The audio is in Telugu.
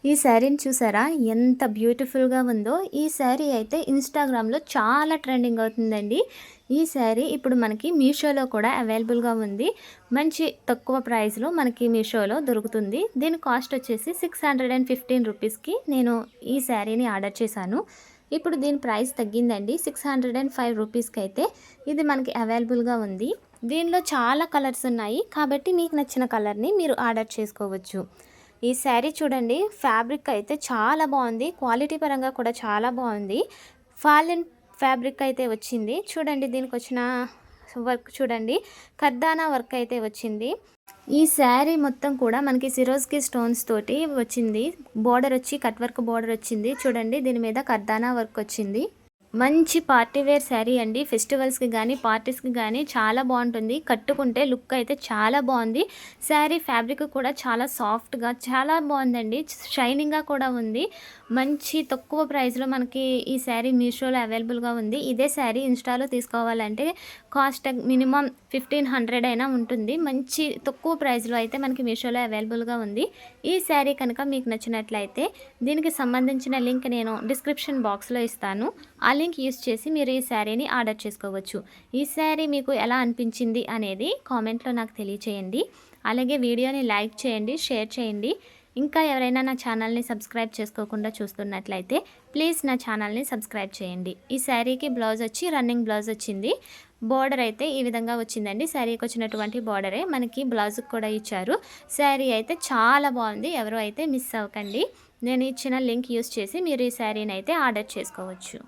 ఈ శారీని చూసారా ఎంత బ్యూటిఫుల్గా ఉందో. ఈ శారీ అయితే ఇన్స్టాగ్రామ్లో చాలా ట్రెండింగ్ అవుతుందండి. ఈ శారీ ఇప్పుడు మనకి మీషోలో కూడా అవైలబుల్గా ఉంది. మంచి తక్కువ ప్రైస్లో మనకి మీషోలో దొరుకుతుంది. దీని కాస్ట్ వచ్చేసి 615 రూపీస్కి నేను ఈ శారీని ఆర్డర్ చేశాను. ఇప్పుడు దీని ప్రైస్ తగ్గిందండి, 605 రూపీస్కి అయితే ఇది మనకి అవైలబుల్గా ఉంది. దీనిలో చాలా కలర్స్ ఉన్నాయి కాబట్టి మీకు నచ్చిన కలర్ని మీరు ఆర్డర్ చేసుకోవచ్చు. ఈ శారీ చూడండి, ఫ్యాబ్రిక్ అయితే చాలా బాగుంది, క్వాలిటీ పరంగా కూడా చాలా బాగుంది. ఫాలిన్ ఫ్యాబ్రిక్ అయితే వచ్చింది చూడండి. దీనికి వచ్చిన వర్క్ చూడండి, కర్దానా వర్క్ అయితే వచ్చింది. ఈ శారీ మొత్తం కూడా మనకి సిరోస్కి స్టోన్స్ తోటి వచ్చింది. బోర్డర్ వచ్చి కట్ వర్క్ బోర్డర్ వచ్చింది చూడండి. దీని మీద కర్దానా వర్క్ వచ్చింది. మంచి పార్టీ వేర్ శారీ అండి. ఫెస్టివల్స్కి కానీ పార్టీస్కి కానీ చాలా బాగుంటుంది. కట్టుకుంటే లుక్ అయితే చాలా బాగుంది. శారీ ఫ్యాబ్రిక్ కూడా చాలా సాఫ్ట్గా చాలా బాగుందండి, షైనింగ్గా కూడా ఉంది. మంచి తక్కువ ప్రైస్లో మనకి ఈ శారీ మీషోలో అవైలబుల్గా ఉంది. ఇదే శారీ ఇన్స్టాలో తీసుకోవాలంటే కాస్ట్ మినిమం 1500 అయినా ఉంటుంది. మంచి తక్కువ ప్రైస్లో అయితే మనకి మీషోలో అవైలబుల్గా ఉంది. ఈ శారీ కనుక మీకు నచ్చినట్లయితే దీనికి సంబంధించిన లింక్ నేను డిస్క్రిప్షన్ బాక్స్లో ఇస్తాను. ఆ లింక్ యూస్ చేసి మీరు ఈ శారీని ఆర్డర్ చేసుకోవచ్చు. ఈ శారీ మీకు ఎలా అనిపించింది అనేది కామెంట్లో నాకు తెలియచేయండి. అలాగే వీడియోని లైక్ చేయండి, షేర్ చేయండి. ఇంకా ఎవరైనా నా ఛానల్ని సబ్స్క్రైబ్ చేసుకోకుండా చూస్తున్నట్లయితే ప్లీజ్ నా ఛానల్ని సబ్స్క్రైబ్ చేయండి. ఈ శారీకి బ్లౌజ్ వచ్చి రన్నింగ్ బ్లౌజ్ వచ్చింది. బోర్డర్ అయితే ఈ విధంగా వచ్చిందండి. శారీకి వచ్చినటువంటి బోర్డరే మనకి బ్లౌజ్కి కూడా ఇచ్చారు. శారీ అయితే చాలా బాగుంది, ఎవరు అయితే మిస్ అవ్వకండి. నేను ఇచ్చిన లింక్ యూస్ చేసి మీరు ఈ శారీని అయితే ఆర్డర్ చేసుకోవచ్చు.